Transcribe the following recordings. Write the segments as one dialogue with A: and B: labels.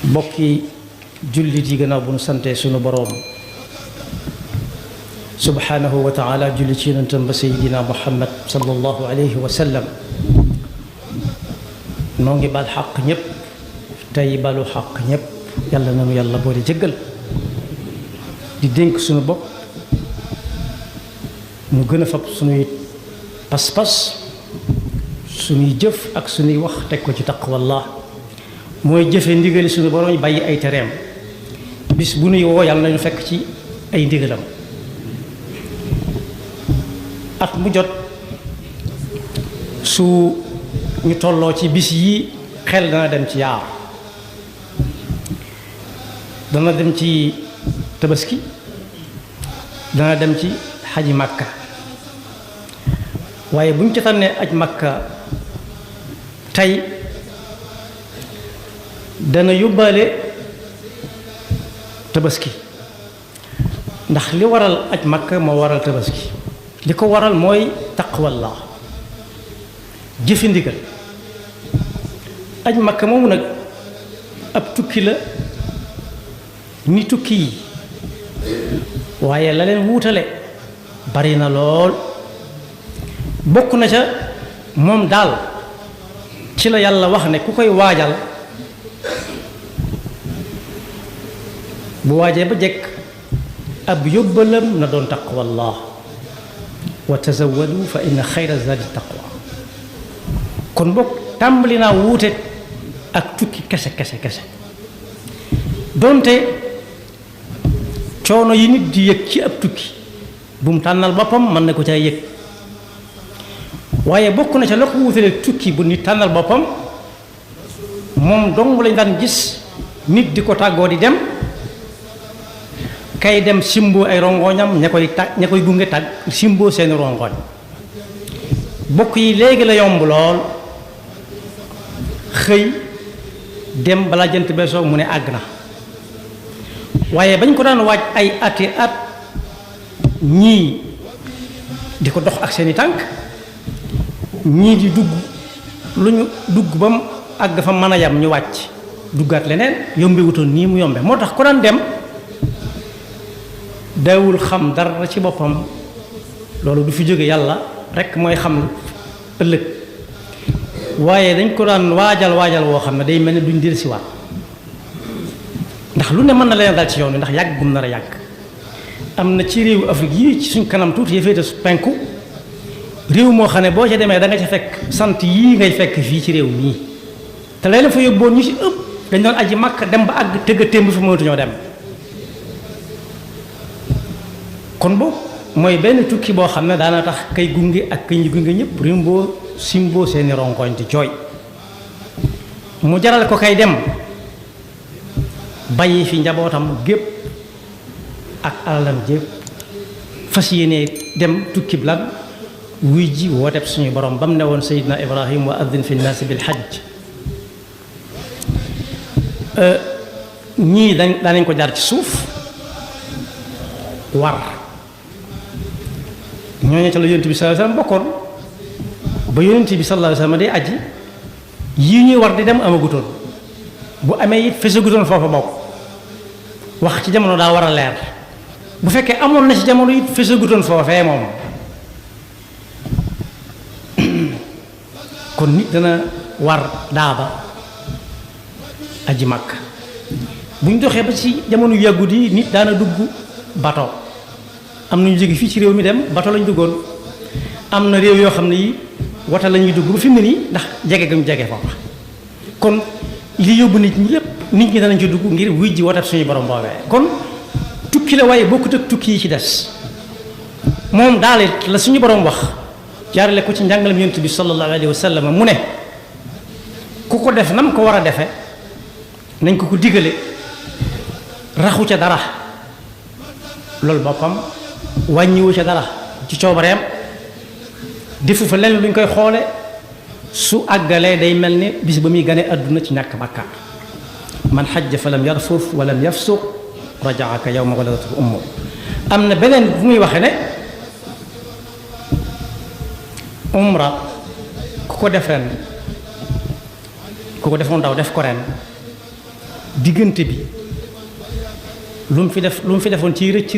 A: bokki jullit yi gannaaw bu nu sante sunu boroom subhanahu wa taala julli ci yonentam ba sayidina muhammad sallallahu alayhi wa sallam noo ngi bal xaq ñépp tey balu xaq ñépp yàlla nanu yàlla boole jëggal di dénk sunu bopp nu gën a fab sunuy pas-pas sunuy jëf ak sunuy wax teg ko ci taqwallah mooy jëfe ndigali sunu borom bàyyi ay tereem bis bu nuy woo yàlla nañu fekk ci ay ndigalam at mu jot su ñu tolloo ci bis yi xel dana dem ci yaar dana dem ci tabaski dana dem ci xaji màkka waaye bu ñu ci tànnee aj màkka tey dana yóbbaale tabaski ndax li waral aj màkka moo waral tabaski li ko waral mooy taqwallah jëfi ndigal aj màkka moomu nag ab tukki la ni tukki yi waaye la leen wuutale bari na lool bokk na ca moom daal ci la yàlla wax ne ku koy waajal bu waajee ba jekk ab yóbbalam na doon taqwallah wa tazawwadu fa inna xayra zadi taqwa kon bokk tàmbali naa wuute ak tukki kese donte coono yi nit di yëg ci ab tukki bu mu tànnal boppam mën na ko caa yëg waaye bokk na ca la ko wutale tukki bu nit tànnal boppam moom dong lañ daan gis nit di ko tàggoo di dem kay dem simboo ay rongoñam ña koy gunge tàgg simboo seeni rongoñ bokk yi léegi la yomb lool xëy dem balaa jant bee soo mu ne àgg na waaye bañ ko daan waaj ay ati at ñii di ko dox ak seeni tànk ñii di dugg lu ñu dugg ba mu àgg fa mën a yam ñu wàcc duggaat leneen yombe wutoon nii mu yombe moo tax ko daan dem daawul xam dara ci boppam loolu du fi jóge yàlla rekk mooy xam ëllëg waaye dañ ko daan waajal woo xam ne day mel ne duñ del si waat ndax lu ne mën na leen dal ci yoon wi ndax yàgg gum nar a yàgg am na ci réewu Afrique yi ci suñ kanam tuuti féete su penku réew moo xam ne boo ca demee da nga ca fekk sant yii ngay fekk fii ci réew mii te leen fa yóbboon ñu ci ëpp dañ doon aji Makka dem ba àgg tëgg a témb fi mënatuñoo dem kon boobu mooy benn tukki boo xam ne daana tax kay gunge ak kay gunge ñëpp rimboo simboo seeni ronkoñ ci jooy mu jaral ko kay dem bàyyi fi njabootam gépp ak alalam jépp fas yéene dem tukki lan wuy ji wooteb suñu borom ba mu ne woon Seydina Ibrahim wa addin fi nnaasi bil hajj ñii daanañ ko jaar ci suuf war ñooñu ca la yonent bi sallallahu alayhi wasallam bokkoon ba yonent bi sallallahu alayhi wasallam day aji yii ñuy war di dem amagutoon bu amee it fesagutoon foofa bokk wax ci jamono daa war a leer bu fekkee amoon na ci jamono it fesagutoon foofee moom kon nit dana war daaba aji Makka bu ñu doxee ba ci jamono yàggut yi nit daana dugg bato am na ñu jóge fii ci réew mi dem bato lañ duggoon am na réew yoo xam ne yi wata la ñuy dugg ba fi mu ne nii ndax jege ga ñu jege foofa kon li yóbbu nit ñi lépp nit ñi danañ ci dugg ngir wuy ji watat suñu borom boobee kon tukki la waaye bokkut ak tukki yi ci des moom daal la suñu borom wax jaarale ko ci njàngalam yonent bi sallallahu alayhi wa sallam mu ne ku ko def nam ko war a defe nañ ko digale raxu ca dara loolu boppam wàññiwu ca dara ci coobareem defu fa lenn luñ koy xoole su àggalee day mel ni bis ba muy gane àdduna ci ñàkk bàkkaar man xajja fa lam yarfuf wa lam yafsuq rajaa ka yawma waladatu ummu am na beneen bu muy waxe ne umra ku ko def ren ku ko defoon daaw def ko ren diggante bi lu mu fi defoon ci rëcc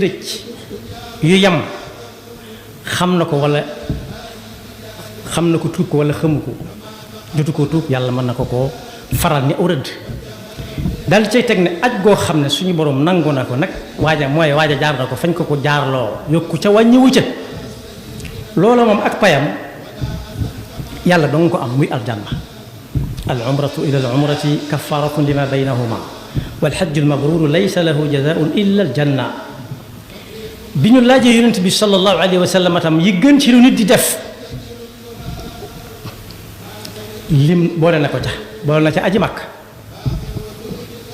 A: yu yam xam na ko wala xam na ko tuub ko wala xamu ko jotu koo tuub yàlla mën na ko koo faral ni aw rëdd daal di cay teg ne aj goo xam ne suñu borom nangu na ko nag waaja jaar na ko fañ ko jaarloo yokku ca wàññiwu ca loola moom ak payam yàlla dong ko am muy aljanna al umratu ila al umrati kafaratun lima baynahuma wal hajju al mabruru laysa lahu jazaun illa al janna bi ñu laajee yonent bi sallallahu alayhi wa sallam tam yi gën ci lu nit di def lim boole na ko ca boole na ca aji makk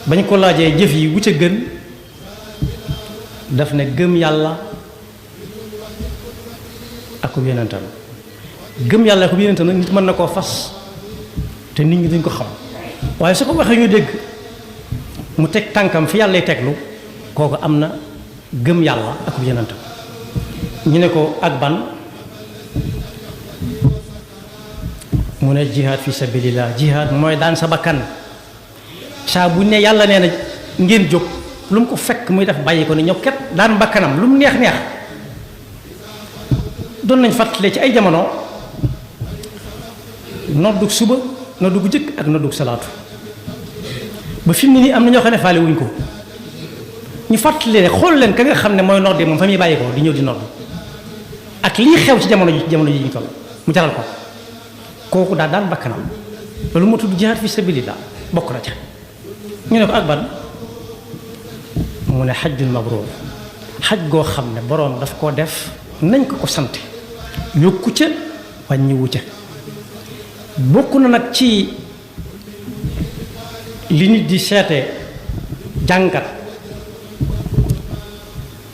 A: bañ ko laajee jëf yi wu ca gën daf ne gëm yàlla ak yonentam gëm yàlla ak yonentam nag nit mën na koo fas te nit ñi duñ ko xam waaye su ko waxee ñu dégg mu teg tànkam fi yàlla lay teglu kooku am na gëm yàlla ak yonentam ñu ne ko ak ban mu ne jihaad fi sabilillah jihaad mooy daan sa bakkan saa bu ne yàlla nee na ngeen jóg lu mu ko fekk muy def bàyyi ko ne ñëw ket daan bakkanam lu mu neex doon nañ fàttale ci ay jamono noddug suba noddug jëkk ak noddug salaatu ba fi mu ne nii am na ñoo xam ne faale wuñ ko ñu fàttali ne xool leen ka nga xam ne mooy noddi moom fa muy bàyyi ko di ñëw di nodd ak lii xew ci jamono ji ñu toll mu jaral ko kooku daal daan bakkanam loolu moo tudd jihaad fi sabilillah bokk na ca ñu ne ko ak ban mu ne xajjul mabruur xaj goo xam ne boroom daf koo def nañ ko sant yokku ca wàññiwu ca bokk na nag ci li nit di seete jàngat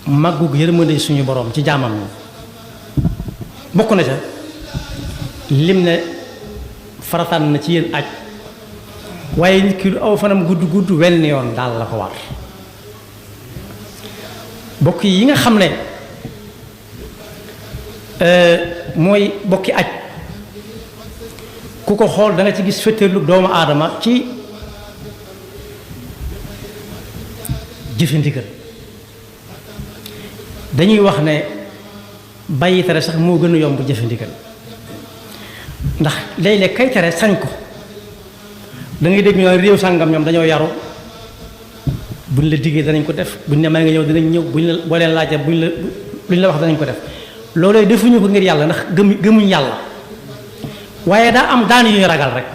A: màggug yërmande suñu boroom ci jaamam ñi bokk na ca lim ne farataan na ci yéen aj waaye nit ki lu aw fanam gudd wenn yoon daal la ko war bokk yi nga xam ne mooy bokki aj ku ko xool da nga ci gis féeteerlu doomu aadama ci jëfe ndigal dañuy wax ne bàyyi tere sax moo gën a yomb jëfe ndigal ndax léeg-léeg kay tere sañ ko da ngay dégg ñu naan réew sàngam ñoom dañoo yaru buñ la diggee danañ ko def buñ ne may nga ñëw danañ ñëw buñ la boo leen laajee luñ la wax danañ ko def loolu defuñu ko ngir yàlla ndax gëmuñ yàlla waaye daa am daan yu ñu ragal rek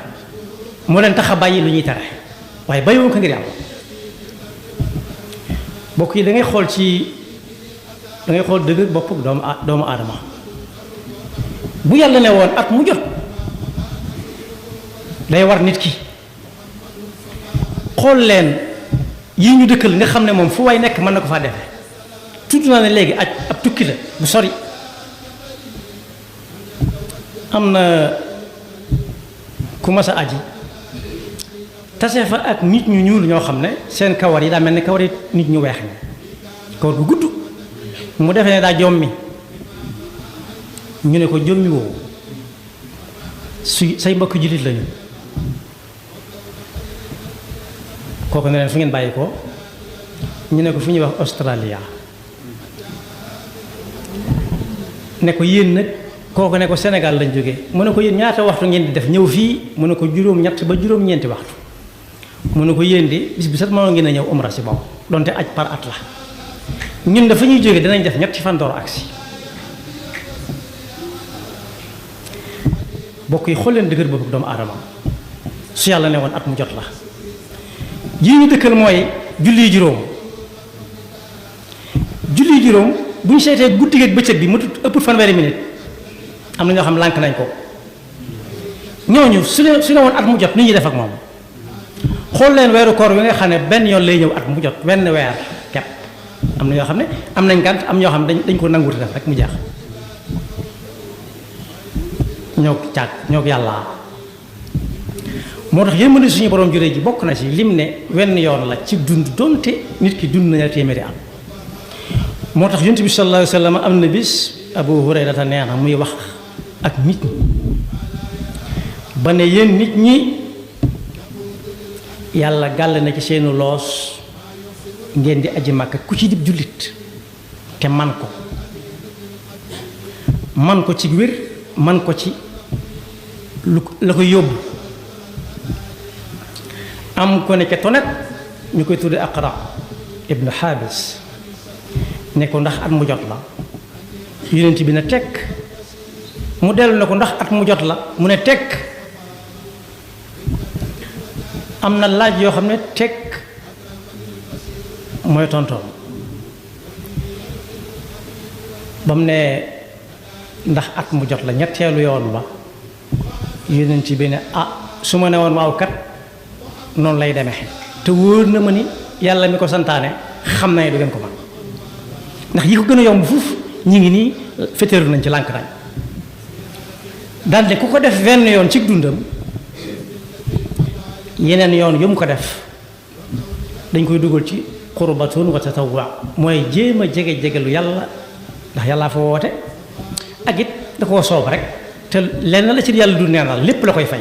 A: moo leen tax a bàyyi lu ñuy tere waaye bàyyiwuñ ko ngir yàlla mbokk yi da ngay xool dëgg bopp doomu aadama bu yàlla ne woon at mu jot day war nit ki xool leen yi ñu dëkkal nga xam ne moom fu waay nekk mën na ko faa defee tudd naa ne léegi aj ab tukki la bu sori am na ku mas a aji tase fa ak nit ñu ñuul ñoo xam ne seen kawar yi daa mel ne kawar yi nit ñu weex ñi kawar gu gudd mu defee ne daa jommi ñu ne ko jommi woowu say mbokk jullit lañu kooku ne leen fu ngeen bàyyi ko ñu ne ko fu ñuy wax Australia ne ko yéen nag kooku ne ko Sénégal lañ jógee mu ne ko yéen ñaata waxtu ngeen di def ñëw fii mu ne ko juróom-ñett ba juróom-ñeenti waxtu mu ne ko yéen di bis bi set mënoon ngeen a ñëw umra si bopp donte aj par at la ñun dafa ñuy jógee danañ def ñetti fan door agsi bokk yi xool leen dëgër boobu doomu aadama su yàlla ne woon at mu jot la yi ñu dëkkal mooy julli juróom bu ñu seetee guddi ak bëccëg bi mu ëpp fanweeri minute am na ñoo xam lànk nañ ko ñooñu su ne woon at mu jot ni ñuy def ak moom xool leen weeru koor wi nga xam ne benn yoon lay ñëw at mu jot wenn weer kepp am na ñoo xam ne am nañ gànt am ñoo xam ne dañ ko nanguuti def rek mu jeex ñoo yàlla moo tax yërmande suñu borom juree ji bokk na ci lim ne wenn yoon la ci dund donte nit ki dund na téeméeri at moo tax yonent bi sallallahu alayhi wa sallam am na bis Abu Hurayrata nee na muy wax ak nit ñi ba ne yéen nit ñi yàlla gàll na ci seenu loos ngeen di aji Makka ku ci dib jullit te man ko ci wér man ko ci lu la ko yóbbu. am ko ne ca tonet ñu koy tudde Aqra ibnu Xaabis ne ko ndax at mu jot la yonent bi na tekk mu dellu ne ko ndax at mu jot la mu ne tekk am na laaj yoo xam ne tekk mooy tontoom ba mu ne ndax at mu jot la ñetteelu yoon ba yonent bi ne su ma ne woon waaw kat noonu lay demee te wóor na ma ni yàlla mi ko santaane xam na ne du ngeen ko man ndax yi ko gën a yomb fuuf ñi ngi nii fétéeru nañ ci lànk nañ daldi ku ko def wenn yoon ci dundam yeneen yoon yu mu ko def dañ koy dugal ci qurbatun wa tatawwa mooy jéem a jege-jegelu yàlla ndax yàllaa fa woote ak it da koo soob rek te lenn la ci yàlla du neenal lépp la koy fay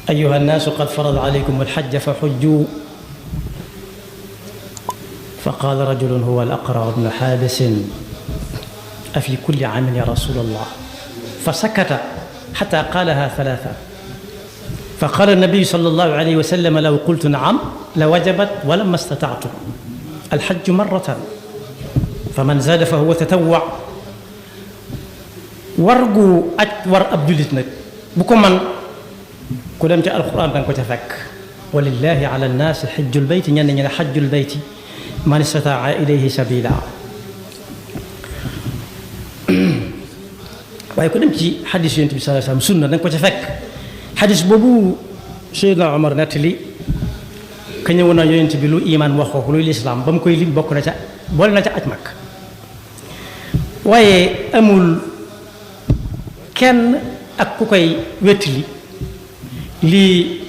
A: أيها الناس قد فرض عليكم الحج فحجوا فقال رجل هو الأقرع بن حابس أفي كل عام يا رسول الله فسكت حتى قالها ثلاثة فقال النبي صلى الله عليه وسلم لو قلت نعم لوجبت ولما استطعت الحج مرة فمن زاد فهو تتوع wargu aj war ab jullit nag bu ko man ku dem ci alquran danga ko ca fekk walillahi ala nnaasi xajjul bayti ñenn ñi ne xajjul bayti man istataa ilayhi sabila waaye ku dem ci xadis yonent bi sallallahu alayhi wasallam sunna danga ko ca fekk xadis boobu Seydina Omar nettali ka ñëwoon na yonent bi lu iman wax ko luy lislaam ba mu koy lim bokk na ca boole na ca aj mag waaye amul kenn ak ku koy wettili lii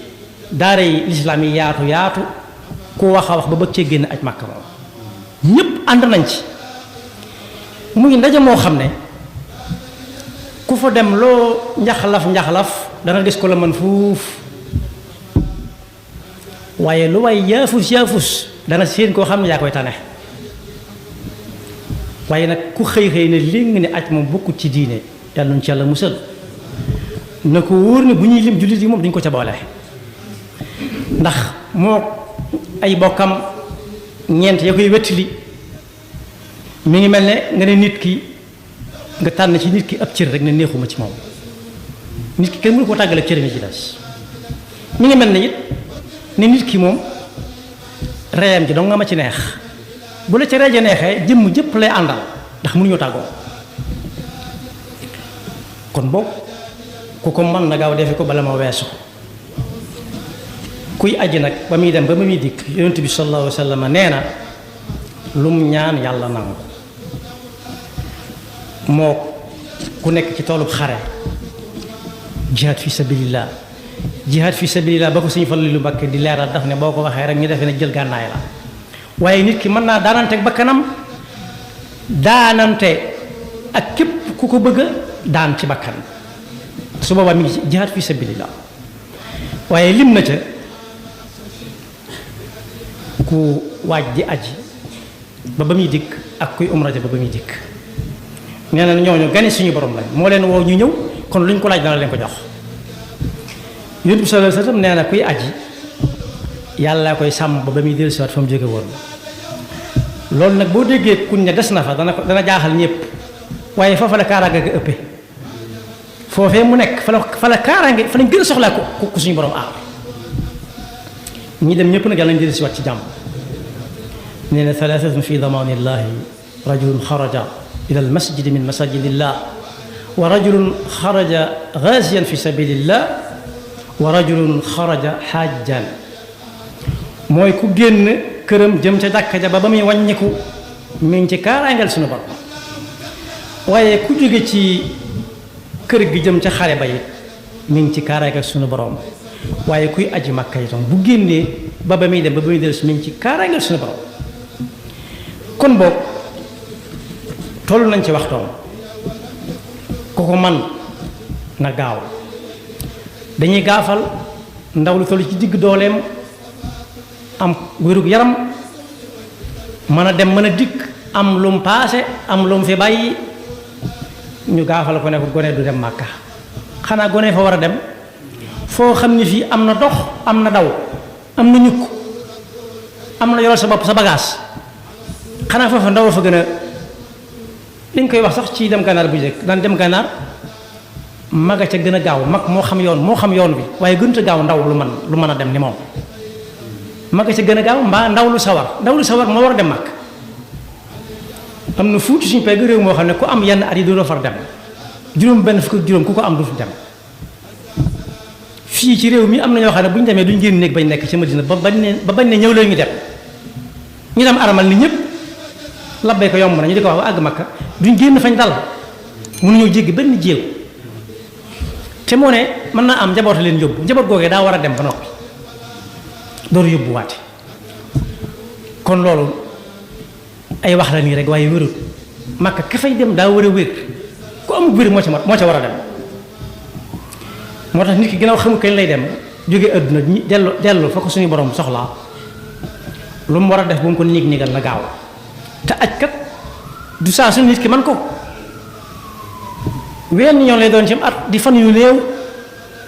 A: daaray lislaam yi yaatu yaatu ku wax a wax ba bëgg cee génn aj Makka moom ñépp ànd nañ ci muy ndaje moo xam ne ku fa dem loo njaxlaf dana gis ko la mën fuuf waaye lu way yaafus dana seen koo xam ne yaa koy tane waaye nag ku xëy ne léegi ne aj moom bokkut ci diine yàlla nañu ci yàlla musal na ko wóor ne bu ñuy lim jullit yi moom duñ ko ca boole ndax moo ay bokkam ñeent ya koy wettili mi ngi mel ne nga ne nit ki nga tànn ci nit ki ab cër rek ne neexuma ci moom nit ki kenn mënu koo tàggale cër mi ci des mi ngi mel ne it ne nit ki moom reyam ji dong nga ma ci neex bu la ca reeja neexee jëmm jëpp lay àndal ndax mënuñoo tàggoo kon boog ku ko mën na gaaw defe ko bala ma weesu kuy aji nag ba muy dem ba muy dikk yonent bi sallallahu alayhi wa sallam nee na lum ñaan yàlla nangu moo ku nekk ci toolub xare jihaad fi sabilillah ba ko Sëñ Fallu lu Mbakke di leeral daf ne boo ko waxee rek ñu defee ne jël gànnaay la waaye nit ki mën naa daanante ba kanam daanante ak képp ku ko bëgg a daan ci bakkan su boobaa mi ngi ci jihaad fi sabilillah waaye lim na ca ku waaj di aji ba muy dikk ak kuy umra ja ba muy dikk nee na ñooñu gane suñu borom lañ moo leen woo ñu ñëw kon luñ ko laaj dana leen ko jox Yonent bi sallallahu alayhi wasallam nee na kuy aji yàlla koy sàmm ba muy dellusiwaat fa mu jóge woon loolu nag boo déggee kuñ ne des na fa dana jaaxal ñëpp waaye foofa la kaaraange ga ëppee foofee mu nekk fa la kaaraange fa lañ gën a soxlaa ku suñu borom aar ñi dem ñëpp nag yàlla nañ dellusiwaat ci jàmm nee na thalathatun fi damanillahi rajulun xaraja ila al masjidi min masajidillah wa rajulun xaraja ghaziyan fi sabilillah wa rajulun xaraja xaajjan mooy ku génn këram jëm ca jàkka ja ba muy wàññiku mi ngi ci kaaraangeel suñu borom waaye ku jóge ci kër gi jëm ca xare ba it mi ngi ci kaaraangeel suñu borom waaye kuy aji Makka itam bu génnee ba muy dem ba muy dellu si mi ngi ci kaaraangeel suñu borom kon boog toll nañ ci waxtoom ku ko man na gaaw dañuy gaafal ndaw lu toll ci digg dooleem am wérug yaram mën a dem mën a dikk am lu mu paase am lu mu fi bàyyi ñu gaafal ko ne ko gone du dem Màkka xanaa gone fa war a dem foo xam ne fii am na dox am na daw am na ñukk am na yoral sa bopp sa bagage xanaa foofa ndaw fa gën a liñ koy wax sax ci dem gànnaar bu njëkk daan dem gànnaar maga ca gën a gaaw mag moo xam yoon bi waaye gënut a gaaw ndaw lu mën a dem ni moom maga ca gën a gaaw mbaa ndaw lu sawar moo war a dem mag am na fuuti suñu pegg réew moo xam ne ku am yenn at yi doo far dem juróom benn fukk ak juróom ku ko am du fi dem fii ci réew mi am na ñoo xam ne bu ñu demee duñ génn néeg bañ nekk ci Madina ba bañ ne ñëw leen ñu dem aramal ni ñëpp labbee ko yomb na ñu di ko wax ba àgg Makka duñ génn fañ dal mënuñoo jéggi benn jéew te moo ne mën naa am njaboot leen yóbbu njaboot googee daa war a dem ba noppi door yóbbu waate kon loolu ay wax la nii rek waaye wérut Makka ka fay dem daa war a wér ku amul wér moo ca war a dem moo tax nit ki ginnaaw xamul kañ lay dem jóge àdduna dellu fa ko suñu borom soxlaa lu mu war a def bu mu ko niig-niigal na gaaw te aj kat du saa su nit ki man ko wenn ñoo lay doon cim at di fan yu néew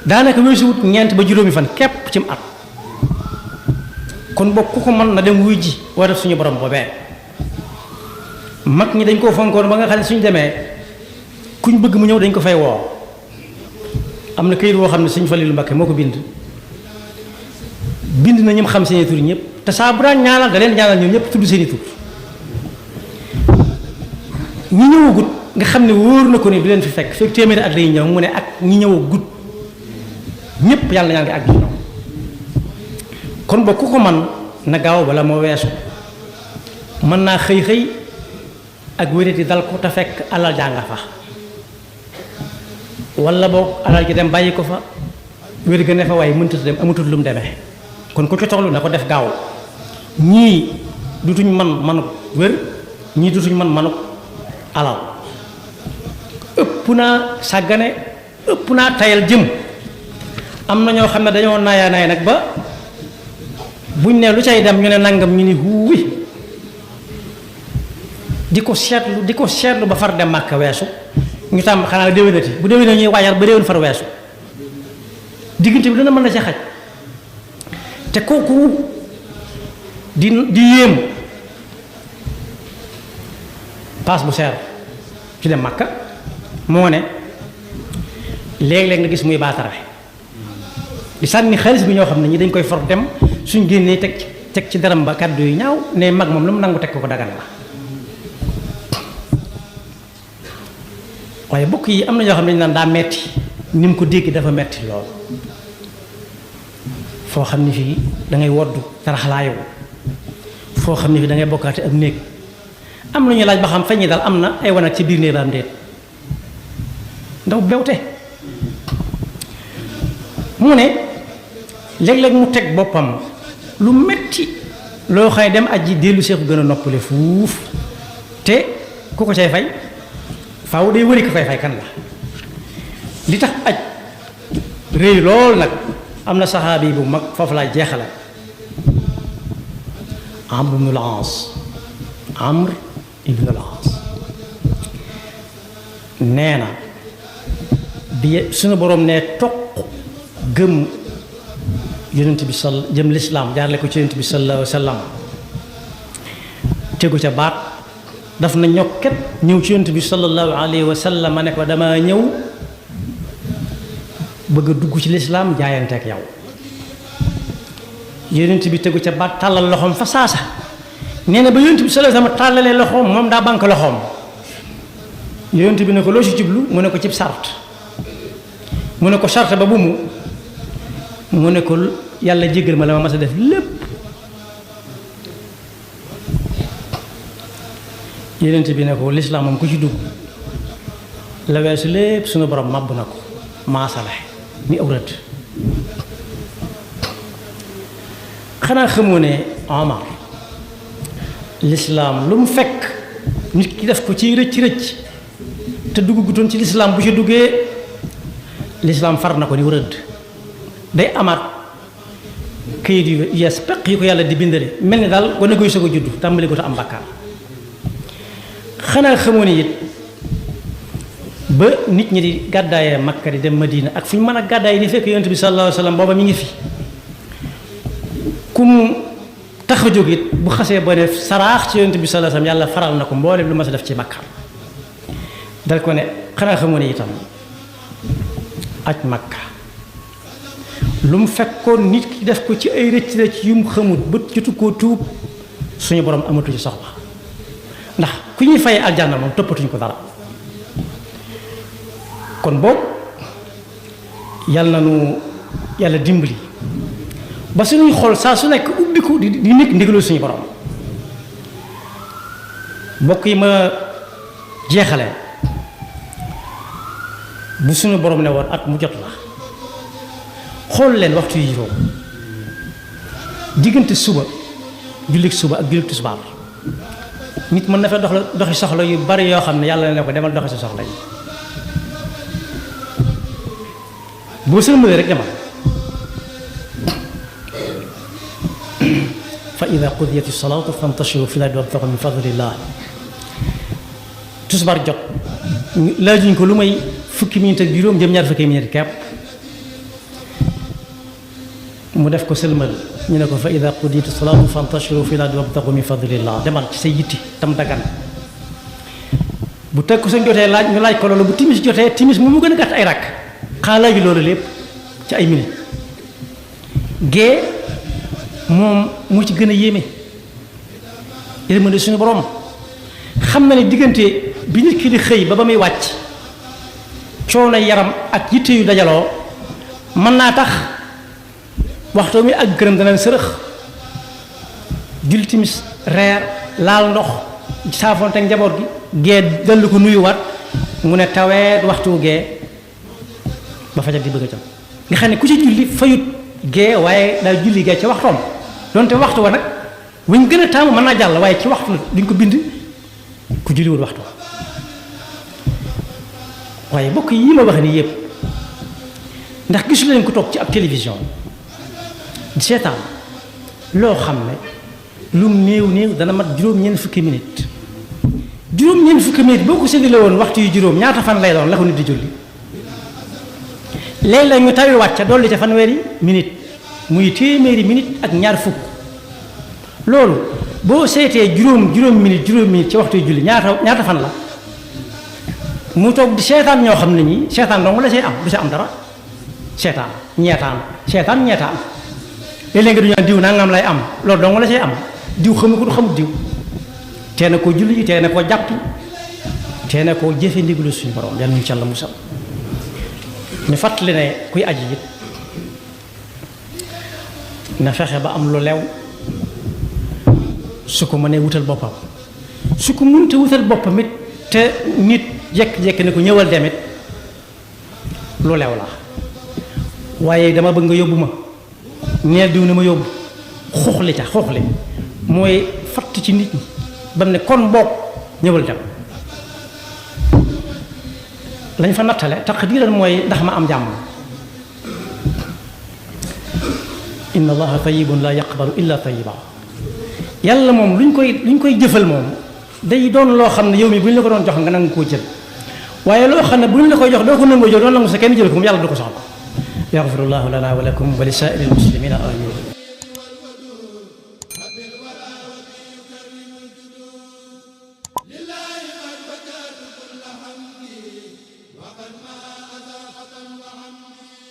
A: daanaka weesuwut ñeent ba juróomi fan képp cim at kon bokk ku ko mën na dem wuy ji war def suñu borom boobee mag ñi dañ koo fonkoon ba nga xam ne suñu demee kuñ bëgg mu ñëw dañ ko fay woo am na këyit woo xam ne Sëñ Faliilu Mbakke moo ko bind na ñëm xam seeni tur ñëpp te saa bu daan ñaanal da leen ñaanal ñoom ñëpp tudd seeni tur ñi ñëwagut nga xam ne wóor na ko ni du leen fi fekk téeméeri at lay ñëw mu ne ak ñi ñëwagut ñëpp yàlla ñaan ngi ak ñoom kon ba ku ko man na gaaw bala moo weesu mën naa xëy ak wérati dal ko te fekk alal jànga fa wala boog alal ji dem bàyyi ko fa wér ga ne fa waaye mënta dem amatul lu mu demee kon ku ci toxlu na ko def gaaw ñii dutuñ manu wér ñii dutuñ manu alal ëpp naa sàggane ëpp naa tayal jëm am na ñoo xam ne dañoo naaya naay nag ba buñ ne lu cay dem ñu ne nangam ñu ni huuwi di ko seetlu ba far dem Màkka weesu ñu tàmm xanaa déwénati bu déwénee ñuy waajal ba déwén far weesu diggante bi dana mën na ca xaj te kooku di yéem paas bu seer ci dem Màkka moo ne léeg-léeg nga gis muy baatare di sànni xaalis bi ñoo xam ne ñi dañ koy for dem suñ génnee teg ci daram ba kàddu yu ñaaw ne mag moom lu mu nangu teg ko dagan la waaye bokk yi am na ñoo xam ne dañu naan daa metti ni mu ko dégg dafa metti lool foo xam ne fii da ngay woddu taraxlaayu foo xam ne fii da ngay bokkaate ak néeg am na ñu laaj ba xam feññi daal am na ay wanag ci biir néeg am déet ndaw bewte mu ne léeg-léeg mu teg boppam lu metti loo xam ne dem aji dellu see ko gën a noppale fuuf te ku ko cay fay faaw day wëri ko fay kan la li tax aj réy lool nag am na saxaabi bu mag foofu laa jeexale Amr ibn al-As nee na bi suñu borom ne toq gëm yonent bi jëm lislaam jaarle ko ci yonent bi sallallahu alayhi wa sallam tegu ca baat daf na ñokket ñëw ci yonent bi sallallahu alayhi wa sallam ne ko dama ñëw bëgg a dugg ci lislaam jaayante ak yow yonent bi tegu ca baat tàllal loxoom fa saasa nee na ba yonent bi sallallahu alayhi wa sallam tàllalee loxoom moom daa banque loxoom yonent bi ne ko loo ci jublu mu ne ko cib sart mu ne ko sart ba bu mu ne ko yàlla jéggal ma la ma mas a def lépp yonent bi ne ko lislaam moom ku ci dugg la weesu lépp suñu borom màbb na ko maasale ni aw rëdd xanaa xamoo ne Omar lislaam lu mu fekk nit ki def ko ci rëcc te dugg gutoon ci lislaam bu ci duggee lislaam far na ko ni rëdd day amaat këyit yu yees peq yi ko yàlla di bindale mel ni daal gone guy soog a juddu tàmbali ko te am bàkkaar xanaa xamoo ni it ba nit ñi di gàddaayee Makka di dem Madina ak fu ñu mën a gàddaay di fekk yonent bi sallallahu alayhi wa sallam booba mi ngi fi ku mu tax a jóg it bu xasee ba ne saraax ci yonent bi sallallahu alayhi wa sallam yàlla faral na ko mboolem lu ma sa def ci bàkkaar dal ko ne xanaa xamoo ne itam aj Makka lu mu fekkoon nit ki def ko ci ay rëcc yu mu xamut ba jotu koo tuub suñu borom amatu ci soxla ndax ku ñuy fayee aljanna moom toppatuñ ko dara kon boobu yàlla na nu yàlla dimbali ba suñuy xool saa su nekk ubbiku di nekk ndigalul suñu borom mbokk yi ma jeexale bu suñu borom ne woon at mu jot la xool leen waxtu yi juróom diggante suba jullit suba ak jullit tisbaar nit mën na fa doxi soxla yu bari yoo xam ne yàlla ne ko demal doxi sa soxla yi boo sëlmalee rek demal fa ida qudiyati salaatu fantashiru fi l-ardi wabtagu min fadlillah tisbaar jot laajuñ ko lu may fukki minute ak juróom jëm ñaar fukki minute kepp mu def ko sëlmal ñu ne ko fa ida qudiyati salaatu fantashiru fi l-ardi wabtagu min fadlillah demal ci sa yitti tam dagan bu teg ko sa jotee laaj ñu laaj ko loolu bu timis jotee timis mu gën a gàtt ay rakk xanaa laaju loolu lépp ci ay minute gée moom moo ci gën a yéeme yërmande suñu borom xam na ne diggante bi nit ki di xëy ba muy wàcc coono yaram ak yitte yu dajaloo mën naa tax waxtu mi ak gërëm danañ sërëx julli timis reer laal ndox saafonte ak njaboot gi gée dellu ko nuyuwaat mu ne taweet waxtu gée ba fajar di bëgg a jëm nga xam ne ku ci julli fayut gée waaye daa julli gée ca waxtoom donte waxtu wa nag wuñ gën a taamu mën naa jàll waaye ci waxtu la duñ ko bind ku julliwul waxtu waaye bokk yi ma wax nii yëpp ndax gisu leen ko toog ci ab télévision di seetaan loo xam ne lum néew dana mat juróom-ñeent fukki minute boo ko séddale woon waxtu yu juróom ñaata fan lay doon la ko nit di julli léeg-léeg ñu tawi wàcca dolli ca fanweeri minute muy téeméeri minute ak ñaar fukk loolu boo seetee juróom minute ci waxtu yu julli ñaata fan la mu toog di seetaan ñoo xam ne ñi seetaan dong la see am du see am dara seetaan ñeetaan léeg-léeg nga du ñu diw nangam lay am loolu dong la see am diw xamu ko du xamut diw tee na koo julli ji tee na koo jàpp tee na koo jëfe ndigalu suñu borom yal nañu ci Yàlla musal ñu fàttali ne kuy aji it na fexe ba am lu lew su ko mënee wutal boppam su ko mënta wutal boppam it te nit jekk-jekk ne ko ñëwal demit lu lew la waaye dama bëgg nga yóbbu ma ñeel diw ne ma yóbbu xuuxli mooy fatt ci nit ñi ba mu ne kon boog ñëwal dem lañ fa nattale taqdiran mooy ndax ma am jàmm inna allaha tayyibun la yaqbalu illa tayyiba yàlla moom luñ koy jëfal moom day doon loo xam ne yow mi bu ñu la ko doon jox nga nangu koo jël waaye loo xam ne bu ñu la koy jox doo ko nangoo jël doon nangu sa kenn jël ko moom yàlla du ko soxla yaxfirullahu lana wa lakum wa li saa'iril muslimina amin
B: لله قد بكت كل حمدي وقد ما